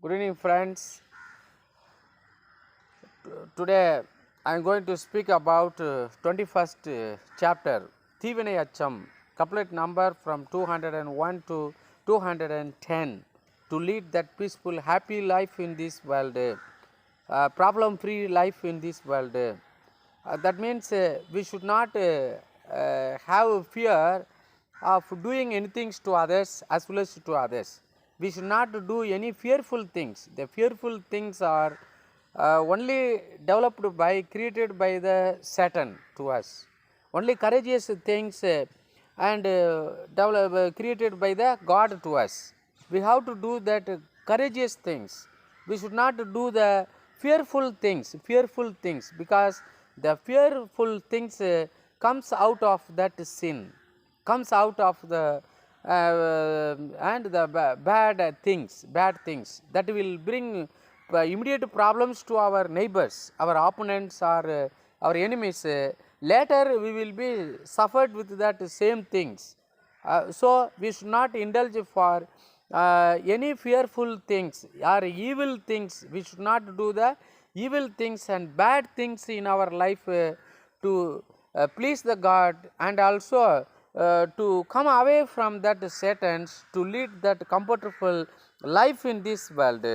Good evening, friends. Today I am going to speak about 21st chapter, Thivinai Acham, couplet number from 201 to 210, to lead that peaceful, happy life in this world, problem-free life in this world. That means we should not have fear of doing anything to others as well as to others. We should not do any fearful things. The fearful things are only developed by, created by the Satan to us. Only courageous things created by the God to us. We have to do that courageous things. We should not do the fearful things, because the fearful things comes out of that sin, comes out of the and the bad things that will bring immediate problems to our neighbors, our opponents, or our enemies. Later we will be suffered with that same things. So we should not indulge for any fearful things or evil things. We should not do the evil things and bad things in our life to please the God, and also to come away from that Satan's, to lead that comfortable life in this world.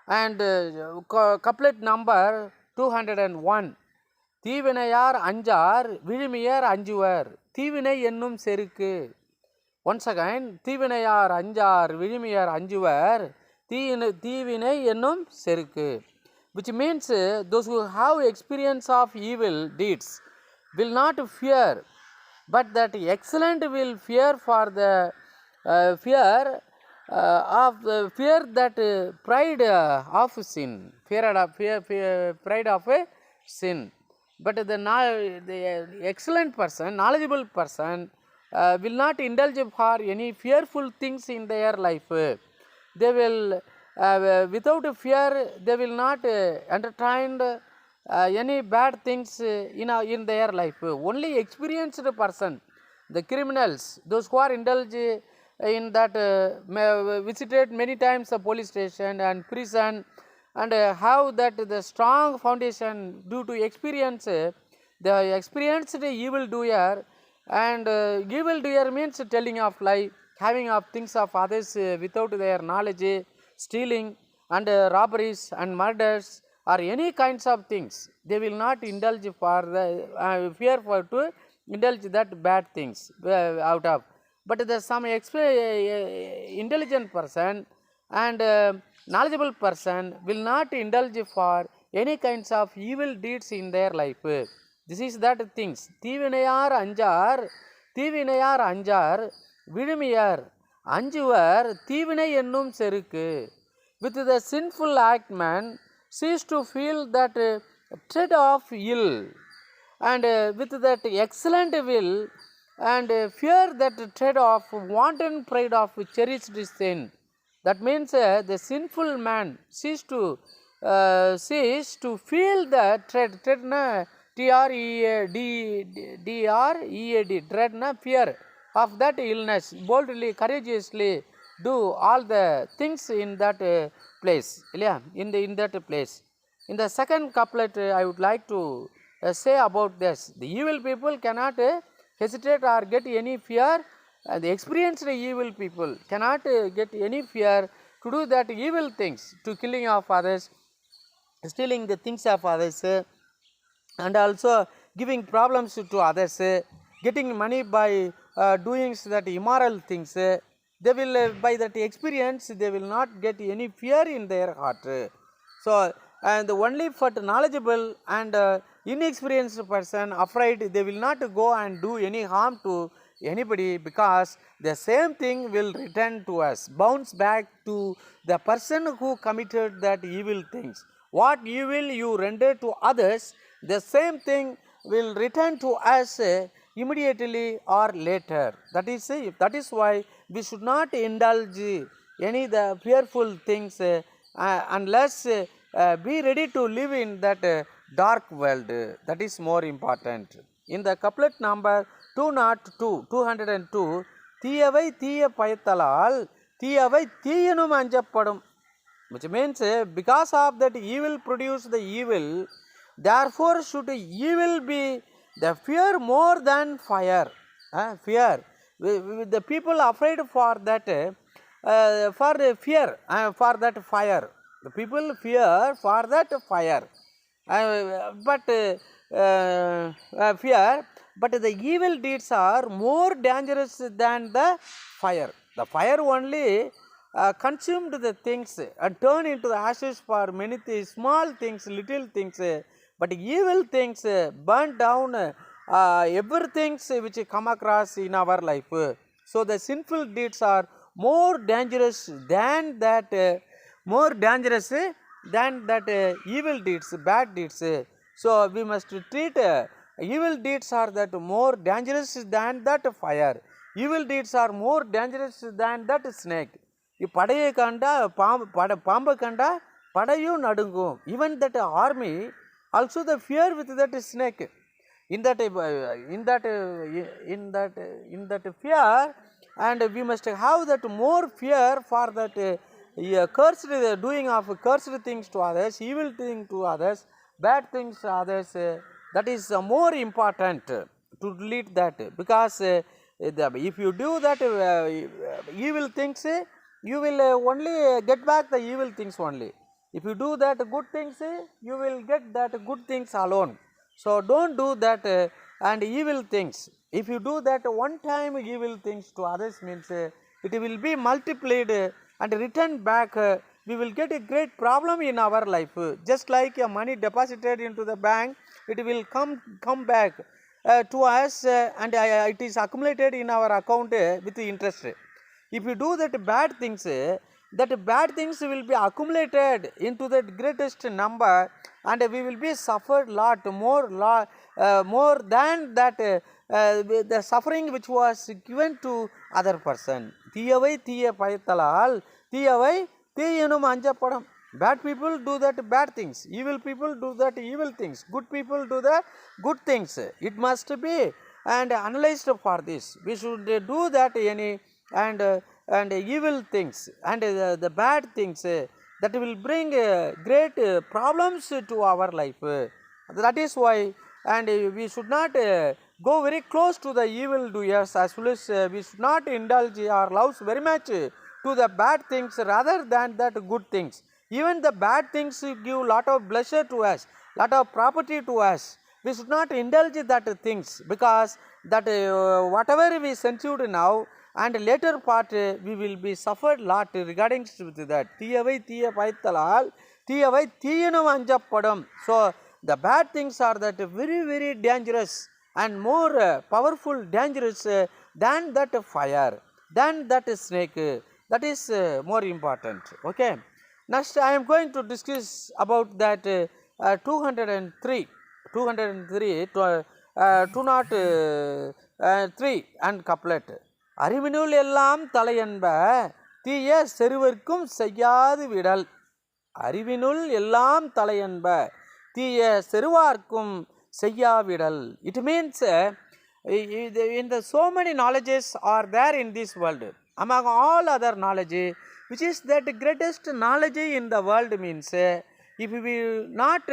And couplet number 201, தீவினையார் அஞ்சார் விழுமியர் அஞ்சுவர் தீவினை என்னும் செருக்கு. Once again, தீவினையார் அஞ்சார் விழுமியர் அஞ்சுவர் தீவினை என்னும் செருக்கு, which means those who have experience of evil deeds will not fear, but that excellent will fear for the fear that pride of sin, pride of a sin. But the excellent person, knowledgeable person, will not indulge for any fearful things in their life. They will, without fear, they will not entertain any bad things in their life. Only experienced person, the criminals, those who are indulged in that, visited many times the police station and prison, and have that the strong foundation due to experience, the experienced evil doer. And evil doer means telling of lie, having of things of others without their knowledge, stealing and robberies and murders, or any kinds of things. They will not indulge for the fear for to indulge that bad things out of. But the some intelligent person and knowledgeable person will not indulge for any kinds of evil deeds in their life. This is that things. தீவினையார் அஞ்சார் விழுமியர் அஞ்சுவர் தீவினை என்னும் செருக்கு. With the sinful act, man cease to feel that tread of ill, and with that excellent will and fear that tread of wanton pride of cherished sin. That means the sinful man cease to feel the tread na T-R-E-A-D, dread na fear of that illness, boldly, courageously do all the things in that place, in that place. In the second couplet, I would like to say about this. The evil people cannot hesitate or get any fear. The experienced evil people cannot get any fear to do that evil things, to killing of others, stealing the things of others, and also giving problems to others, getting money by doing that immoral things. They will, by that experience, they will not get any fear in their heart. So, and only for the knowledgeable and inexperienced person afraid, they will not go and do any harm to anybody, because the same thing will return to us, bounce back to the person who committed that evil things. What evil you render to others, the same thing will return to us immediately or later. That is why we should not indulge any the fearful things unless be ready to live in that dark world. That is more important. In the couplet number 202, தீயவை தீய பயத்தலால் தீயவை தீயனும் அஞ்சப்படும். which means because of that evil produce the evil, therefore should evil be the fear more than fire. Fear. The people afraid for that, for fear, for that fire. The people fear for that fire. But fear, but the evil deeds are more dangerous than the fire. The fire only consumed the things and turned into the ashes for many things, small things, little things. But evil things burn down everything which come across in our life. So the sinful deeds are more dangerous than that, evil deeds, bad deeds. So we must treat evil deeds are that more dangerous than that fire. Evil deeds are more dangerous than that snake. படையை கண்டா பாம்பை கண்டா படையும் நடுங்கும். Even that army also the fear with that snake. In that fear, and we must have that more fear for that cursed doing of cursed things to others, evil things to others, bad things to others. That is more important to delete that, because if you do that evil things, you will only get back the evil things only. If you do that good things, you will get that good things alone. So don't do that and evil things. If you do that one time evil things to others, means it will be multiplied and returned back. We will get a great problem in our life. Just like money deposited into the bank, it will come back to us and it is accumulated in our account with interest. If you do that bad things, that bad things will be accumulated into that greatest number, and we will be suffered more than that the suffering which was given to other person. தீயவை தீய பயத்தலால் தீயவை தீயனும் அஞ்சப்படும். Bad people do that bad things, evil people do that evil things, good people do the good things. It must be and analyzed for this. We should do that any and evil things and the bad things that will bring great problems to our life. That is why, and we should not go very close to the evil doers, as well as we should not indulge our loves very much to the bad things rather than that good things. Even the bad things give lot of pleasure to us, lot of property to us. We should not indulge that things, because that whatever we censured now, and later part we will be suffered lot regarding with that. தீயவை தீய பயத்தலால் தீயவை தீயனும் அஞ்சப்படும். So the bad things are that very very dangerous and more powerful dangerous than that fire, than that snake. That is more important. Okay, next I am going to discuss about that 203 and couplet. அறிவினுள் எல்லாம் தலையன்ப தீய செருவர்க்கும் செய்யாது விடல். அறிவினுள் எல்லாம் தலையன்ப தீய செருவார்க்கும் செய்யாவிடல். It means in the so many knowledges are there in this world. Among all other knowledge, which is that greatest knowledge in the world, means if we not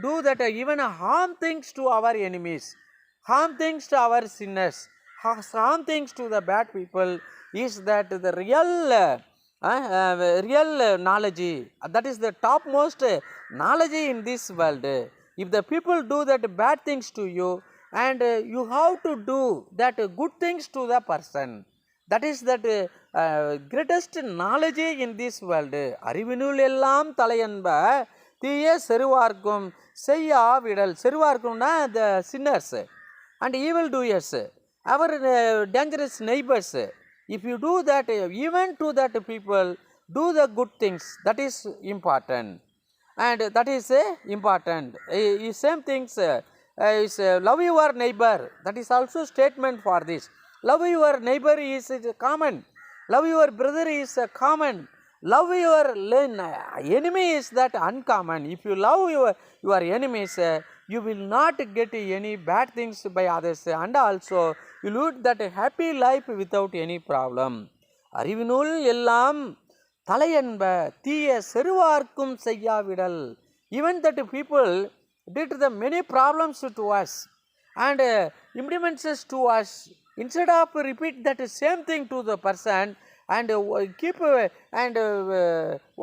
do that even harm things to our enemies, harm things to our sinners, harm things to the bad people, is that the real knowledge. That is the topmost knowledge in this world. If the people do that bad things to you, and you have to do that good things to the person, that is that greatest knowledge in this world. அறிவினுள் எல்லாம் தலையன்ப தீய செருவார்க்கும் செய்யா விடல். செருவார்க்கும்னா the sinners and evil doers, our dangerous neighbors. If you do that, even to that people, do the good things. That is important, and that is important. Same things is love your neighbor. That is also statement for this. Love your neighbor is common. Love your brother is common. Love your enemy is that uncommon. If you love your enemies, you will not get any bad things by others, and also you lead that happy life without any problem. அறிவினுள் எல்லாம் தலையன்ப தீய செருவார்க்கும் செய்யாவிடல். Even that people did the many problems to us and implements to us, instead of repeat that same thing to the person and keep and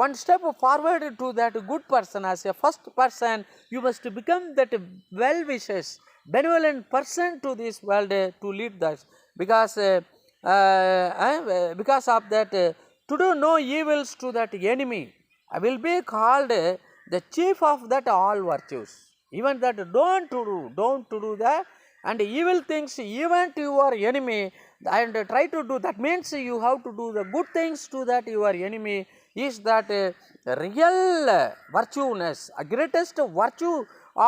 one step forward to that good person. As a first person, you must become that well wishes, benevolent person to this world to lead us, because of that to do no evils to that enemy, I will be called the chief of that all virtues. Even that don't to do that and evil things even to your enemy and try to do, that means you have to do the good things to that your enemy, is that real virtueness, a greatest virtue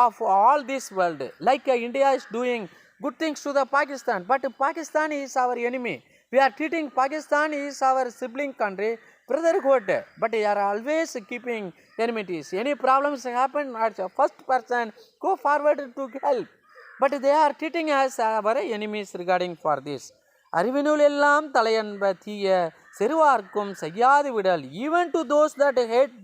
of all this world. Like India is doing good things to the Pakistan, but Pakistan is our enemy. We are treating Pakistan is our sibling country, brotherhood, but we are always keeping enmities. Any problems happen, as a first person go forward to help, but they are treating us our enemies regarding for this. அறிவினுள் எல்லாம் தலையன்ப தீய செருவார்க்கும் செய்யாது விடல். Even to those that hate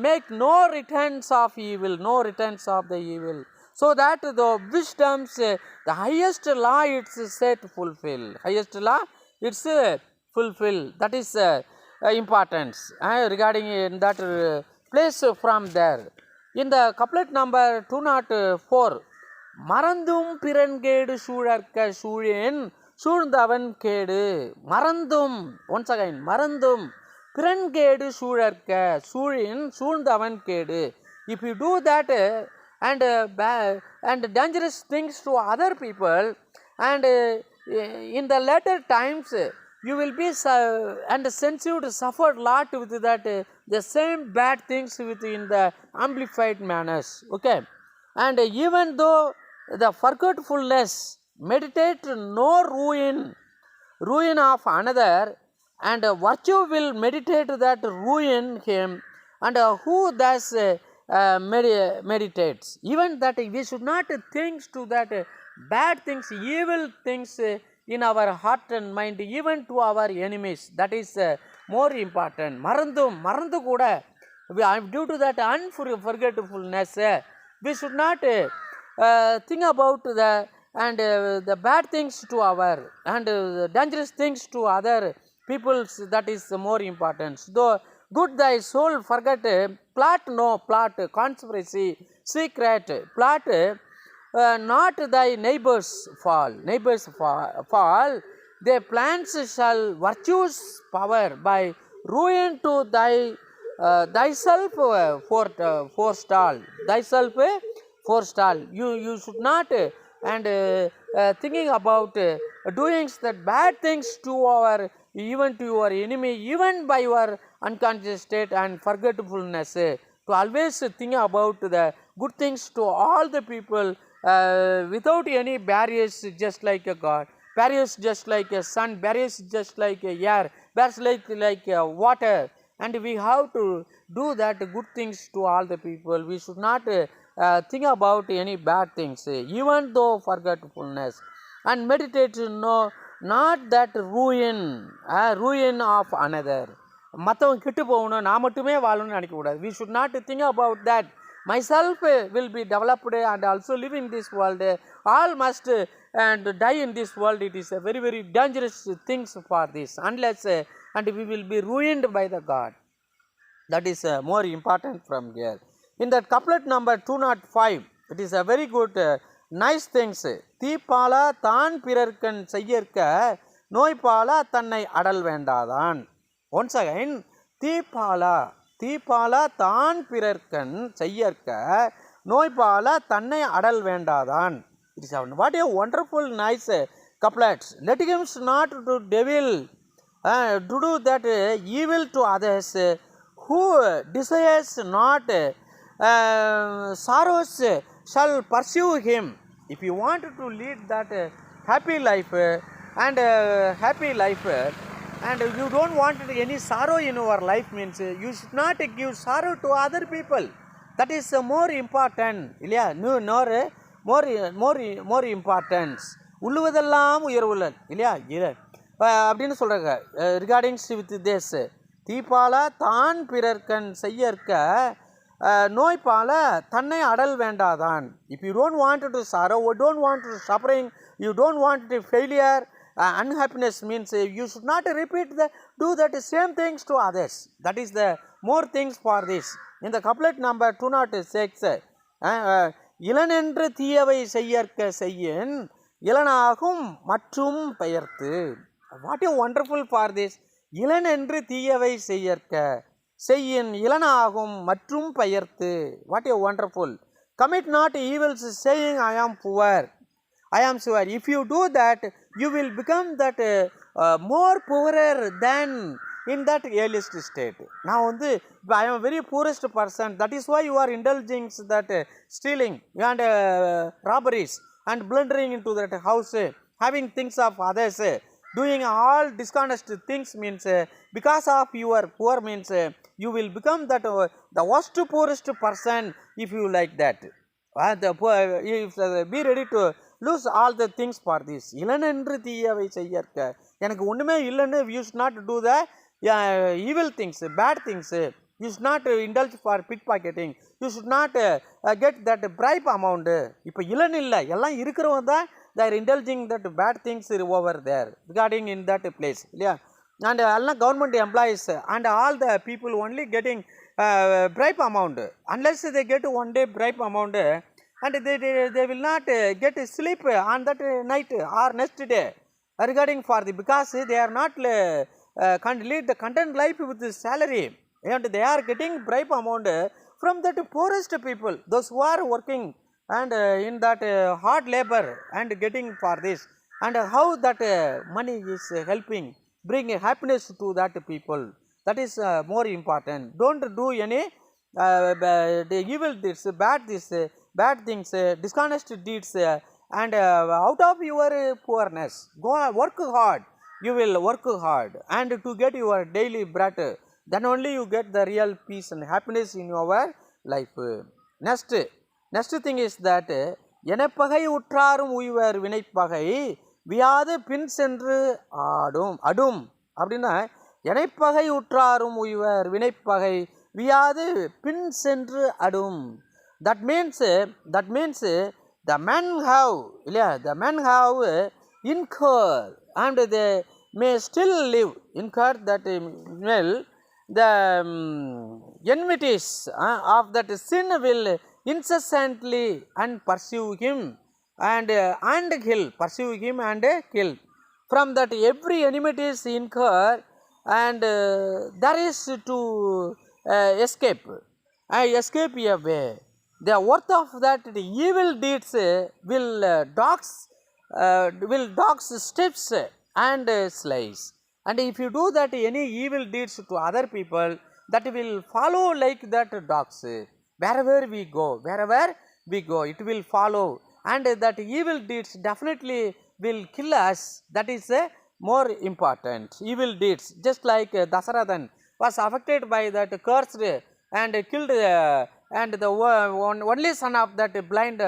make no returns of evil, no returns of the evil, so that the wisdoms, the highest law it's set fulfill, highest law it's fulfill. That is importance regarding in that place from there. In the couplet number 204, மறந்தும் பிறன்கேடு சூழற்க சூழேன் சூழ்ந்தவன் கேடு. மறந்தும், once again, மறந்தும் பிறன்கேடு சூழற்க சூழின் சூழ்ந்தவன் கேடு. If you do that and dangerous things to other people, and in the later times you will be and sensitive to suffer lot with that the same bad things within the amplified manners. Okay, and even though the forgetfulness meditate no ruin of another, and virtue will meditate that ruin him, and who thus meditates. Even that we should not think to that bad things, evil things in our heart and mind, even to our enemies. That is more important. மறந்து கூட due to that unforgetfulness we should not think about the bad things to our and dangerous things to other peoples. That is more important. Though good thy soul forget, plot conspiracy secret, plot not thy neighbors fall, their plans shall virtues power by ruin to thyself forestall. You should not and thinking about doing that bad things to our, even to your enemy, even by your unconscious state and forgetfulness, to always think about the good things to all the people without any barriers, just like a God, barriers just like a sun, barriers just like a air, barriers like water, and we have to do that good things to all the people. We should not think about any bad things, even though forgetfulness, and meditate not that ruin of another. மற்றவங்க கெட்டு போகணும், நான் மட்டுமே வாழணும்னு நினைக்கக்கூடாது. We should not think about that. Myself will be developed and also live in this world. All must and die in this world. It is a very, very dangerous things for this, unless and we will be ruined by the God. That is more important from here. In that couplet number 205, it is a very good nice things. தீப்பாலா தான் பிறர்க்கண் செய்யற்க நோய்பாலா தன்னை அடல் வேண்டாதான். Once again, தீப்பாலா தான் பிறர்க்கண் செய்யற்க நோய்பாலா தன்னை அடல் வேண்டாதான். It is what a wonderful nice couplets. Let him not to devil to do that evil to others, who desires not sorrows shall pursue him. If you want to lead that happy life and you don't want any sorrow in your life, means you should not give sorrow to other people. That is more important. More importance. உள்ளுவதெல்லாம் உயர்வுள்ளல் இல்லையா? அப்படின்னு சொல்கிறாங்க ரிகார்டிங்ஸ் with this. தீப்பால தான் பிறர்கண் செய்யற்க நோய்பால தன்னை அடல் வேண்டாதான். If you don't want to sorrow, don't want to suffering, you don't want to failure, unhappiness means you should not repeat do that same things to others. That is the more things for this. In the couplet number 206, இளனென்று தீயவை செய்யற்க செய்யின் இளனாகும் மற்றும் பெயர்த்து. What a wonderful for this. இளனென்று தீயவை செய்யற்க செய்யின் இளனாகும் மற்றும் பெயர்த்து. What a wonderful. Commit not evils saying I am poor. I am sure if you do that, you will become that more poorer than in that earliest state. Now, I am a very poorest person. That is why you are indulging that stealing and robberies and blundering into that house, having things of others, doing all dishonest things means because of your poor means you will become that the worst poorest person if you like that. Be ready to lose all the things for this. இளனென்று தீயவை செய்யற்க, எனக்கு ஒன்றுமே இல்லைன்னு you should not do the evil things, bad things. You should not indulge for pickpocketing. You should not get that bribe amount. இப்போ இளன் இல்லை, எல்லாம் இருக்கிறவங்க தான் they are indulging that bad things over there regarding in that place. இல்லையா? And all government employees and all the people only getting bribe amount. Unless they get one day bribe amount, and they will not get sleep on that night or next day regarding for the, because they are not lead the content life with the salary, and they are getting bribe amount from that poorest people, those who are working and in that hard labor and getting for this, and how that money is helping bring happiness to that people. That is more important. Don't do any the evil deeds, bad things, dishonest deeds, and out of your poorness, go work hard. You will work hard and to get your daily bread. Then only you get the real peace and happiness in your life. Next thing is that எனப்பகை உற்றாரும் உய்வர் வினைப்பகை வியாது பின் சென்று அடும். அப்படின்னா இணைப்பகை உற்றாரும் உய்வர் வினைப்பகை வியாது பின் சென்று அடும். That means the men have incurred and they may still live, incur that well, the enmities of that sin will incessantly and pursue him and kill. From that every enmity is incurred, and there is to escape a way. The worth of that the evil deeds will dogs steps and slays. And if you do that any evil deeds to other people, that will follow like that dogs. Wherever we go, it will follow, and that evil deeds definitely will kill us. That is more important. Evil deeds, just like Dasarathan was affected by that cursed and killed and the only son of that blind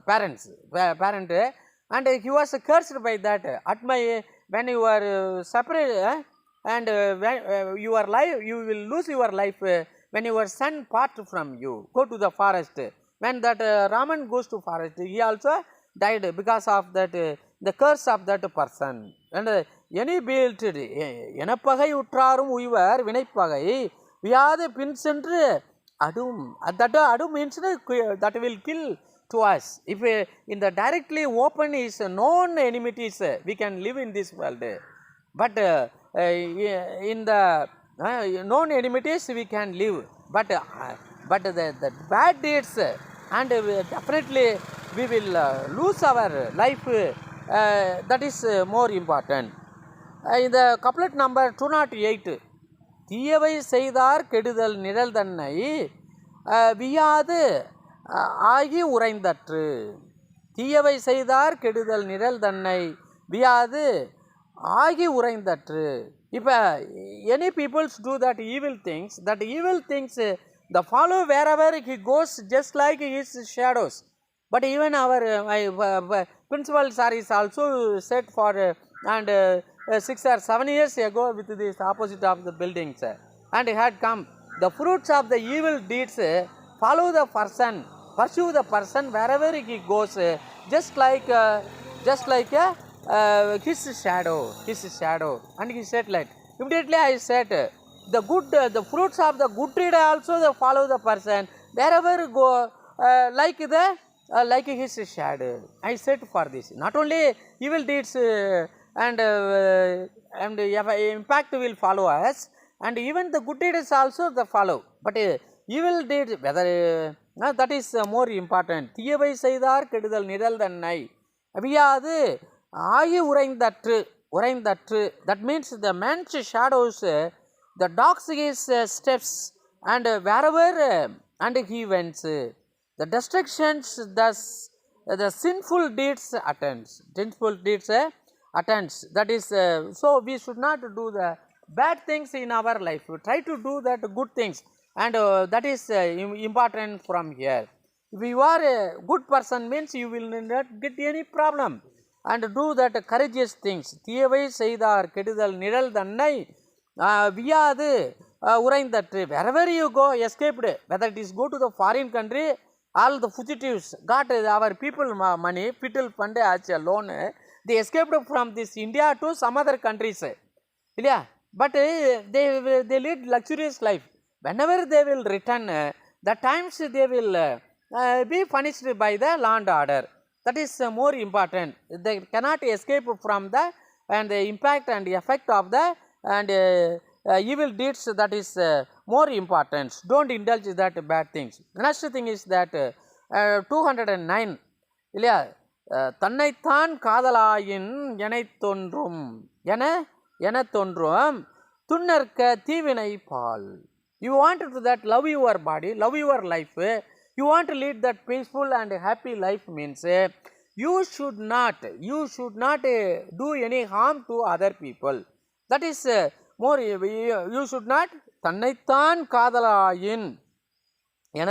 parent, and he was cursed by that. At my when you are separate and your life, you will lose your life when your son part from you, go to the forest. When that Raman goes to forest, he also died because of that the curse of that person. And any built எனப்பகை உற்றாரும் உய்வர் வினைப்பகை வியாது பின் சென்று அடும். That adum means that will kill to us. If in the directly open is known enmities, we can live in this world. But in the known enmities we can live. But the bad deeds, and definitely we will lose our life. That is more important. In the couplet number 208, தீயவை செய்தார் கெடுதல் நிழல் தன்னை வியாது ஆகி உறைந்தற்று. தீயவை செய்தார் கெடுதல் நிழல் தன்னை வியாது ஆகி உறைந்தற்று. இப்போ any peoples do that evil things, the follow wherever he goes just like his shadows. But even our principal sir is also set for and 6 or 7 years ago with this opposite of the buildings, and had come. The fruits of the evil deeds follow the person, pursue the person wherever he goes, just like his shadow. And he said like, immediately I said, the good, the fruits of the good tree also they follow the person wherever go, like his shadow. I said for this, not only evil deeds and impact will follow us, and even the good deeds also they follow. But evil deeds, whether that is more important. தீயவை செய்தார் கெடுதல் நிழல் தன்னை அவியாது ஆகி உறைந்தற்று. That means the man's shadows, the dogs his steps, and wherever and he went, the destructions thus the sinful deeds attends. That is, so we should not do the bad things in our life. We try to do that good things, and that is important from here. If you are a good person, means you will not get any problem, and do that courageous things. தீயவை செய்தார் கெடுதல் நிழல் தன்னை வியாது உறைந்தற்று. Wherever you go, escaped, whether it is go to the foreign country, all the fugitives got our people money, people fund as a loan, they escaped from this India to some other countries. Yeah, but they lead luxurious life. Whenever they will return, the times they will be punished by the law and order. That is more important. They cannot escape from the and the impact and the effect of the and evil deeds. That is more important. Don't indulge that bad things. Next thing is that 209. இல்லையா, தன்னைத்தான் காதலாயின் என தோன்றும் துன்னற்க தீவினை பால். You want to that love your body, love your life, you want to lead that peaceful and happy life, means you should not do any harm to other people. That is more, you should not. தன்னைத்தான் காதலாயின் என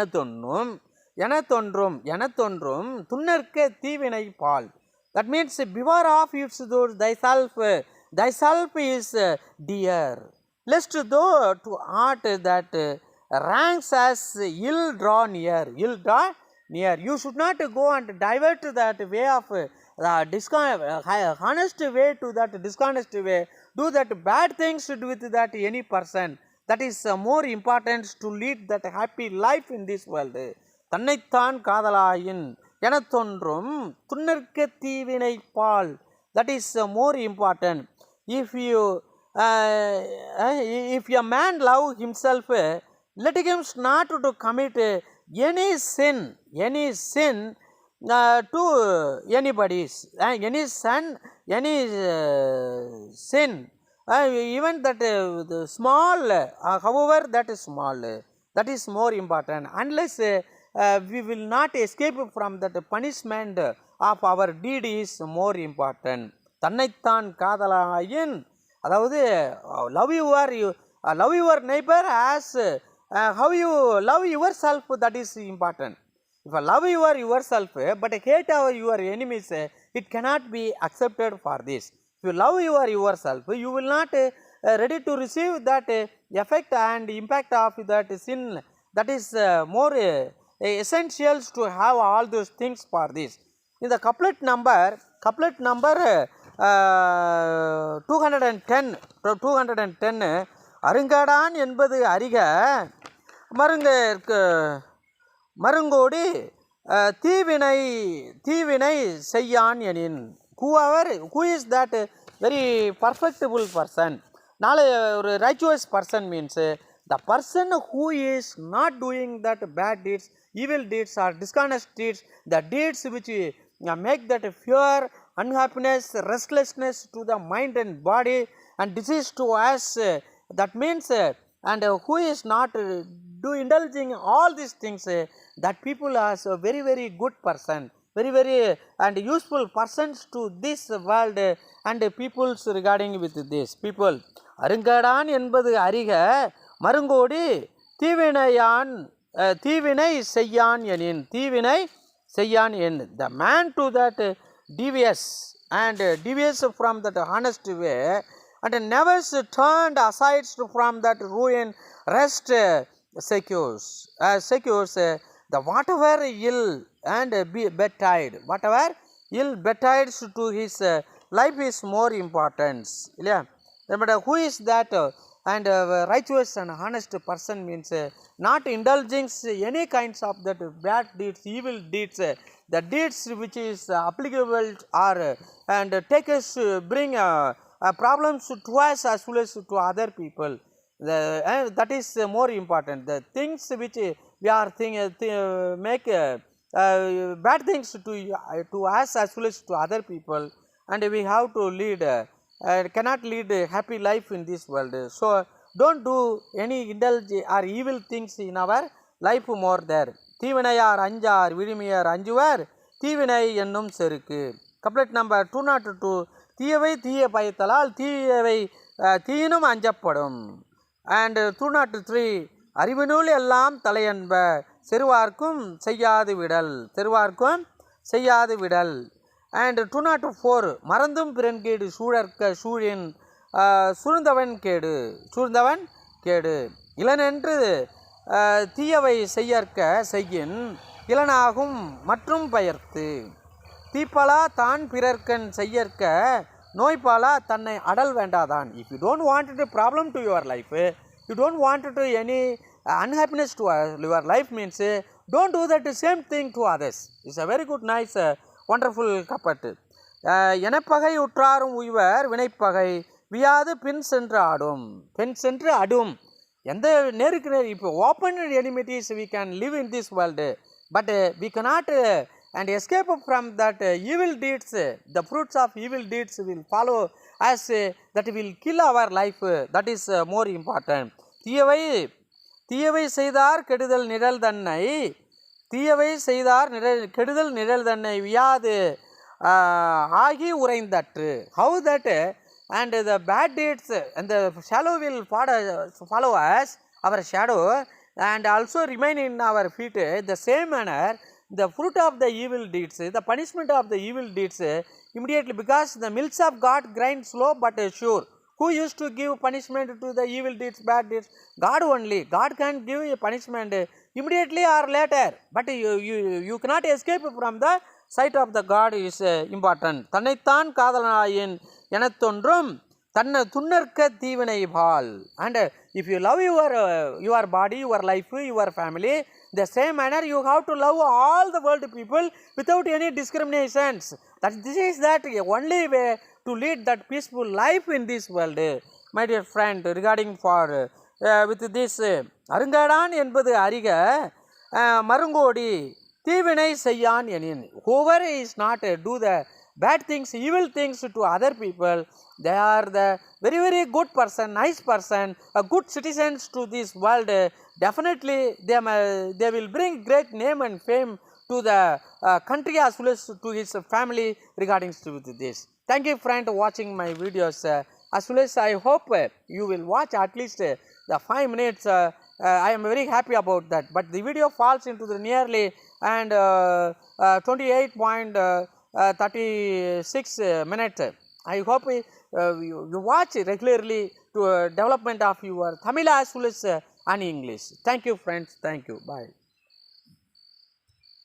தோன்றும் துன்னற்க தீவினை பால். That means beware of its those thyself is dear, lest though to art that ranks as ill draw near. You should not go and divert that way of honest way to that dishonest way. Do that bad things with that any person. That is more important to lead that happy life in this world. தன்னைத்தான் காதலாயின் என தோன்றும் துன்னற்க தீவினை பால். That is more important. If a man love himself, let him not to commit any sin to anybody's, any sin, even that the small, however that is small, that is more important. Unless we will not escape from that punishment of our deed is more important. தன்னைத்தான் காதலாயின், அதாவது love your neighbor as how you love yourself. That is important. If you love yourself but hate your enemies, it cannot be accepted for this. If you love yourself, you will not ready to receive that effect and impact of that sin. That is more essentials to have all those things for this. In the couplet number 210 அருங்கடான் என்பது அறிக மருங்கோடி தீவினை செய்யான் எனின். Who is that very perfectible person? நாளை ஒரு righteous person means the person who is not doing that bad deeds, evil deeds or dishonest deeds, the deeds which make that fear, unhappiness, restlessness to the mind and body and disease to us. That means and who is not indulging all these things, that people are so very very good person, very and useful persons to this world and peoples regarding with this people. அருங்கடான் என்பது அறிக மருங்கோடி தீவினை செய்யான் எனின். The man to that devious and deviates from that honest way, and never turned aside from that ruin, rest secures the whatever ill and betide, whatever ill betides to his life is more important. Yeah. But who is that and righteous and honest person means not indulging any kinds of that bad deeds, evil deeds, the deeds which is applicable are and take us bring problems to us as well as to other people. And that is more important. The things which we are make bad things to us as well as to other people, and we have to lead cannot lead a happy life in this world. So don't do any indulge or evil things in our life more there. தீவினையார் அஞ்சார் விழுமியார் அஞ்சுவர் தீவினை என்னும் செருக்கு. Couplet number 202. தீயவை தீய பயத்தலால் தீயவை தீயினும் அஞ்சப்படும். And 203. அறிவினுள் எல்லாம் தலையன்ப செருவார்க்கும் செய்யாது விடல், செருவார்க்கும் செய்யாது விடல். அண்ட் 204. மறந்தும் பிறன்கேடு சூழற்க சூழின் சூழ்ந்தவன் கேடு, சூழ்ந்தவன் கேடு. இளனென்று தீயவை செய்யற்க செய்யின் இளனாகும் மற்றும் பயர்த்து. தீப்பலா தான் பிறர்க்கன் செய்யற்க நோய்பாலா தன்னை அடல் வேண்டாதான். If you don't want a problem to your life, you don't want to any unhappiness to your life means don't do that same thing to others. It's a very good, nice, wonderful couplet. எனப்பகை உற்றாரும் உய்வர் வினைப்பகை வியாது பின் சென்று ஆடும், பின் சென்று அடும். எந்த நேருக்கு நேர் இப்போ open எனிமிட்டிஸ் we can live in this world, but we cannot and escape from that evil deeds. The fruits of evil deeds will follow us, that will kill our life. That is more important. தீயவை தீயவை செய்தார் கெடுதல் நிழல் தன்னை, தீயவை செய்தார் கெடுதல் நிழல் தன்னை வியாது ஆகி உறைந்தற்று. How that and the bad deeds and the shadow will follow us, our shadow, and also remain in our feet. The same manner the fruit of the evil deeds, the punishment of the evil deeds immediately, because the mills of God grind slow but sure. Who used to give punishment to the evil deeds, bad deeds? God only. God can give a punishment immediately or later, but you cannot escape from the sight of the God is important. தன்னைத்தான் காதலனாயின் எனத்தொன்றும் தன்னை துன்னற்க தீவினை பால். And if you love your body, your life, your family, the same manner you have to love all the world people without any discriminations. This is that only way to lead that peaceful life in this world. My dear friend, regarding for with this அருங்கடான் என்பது அறிக மருங்கோடி தீவினை செய்யான் எனின். Whoever is not do the bad things, evil things to other people, they are the very, very good person, nice person, a good citizens to this world. Definitely they will bring great name and fame to the country as well as to his family regarding to this. Thank you friend watching my videos. As well as I hope you will watch at least the 5 minutes. I am very happy about that, but the video falls into the nearly and 28.36 minutes. I hope you watch regularly to development of your Tamil as well as and English. Thank you friends. Thank you. Bye.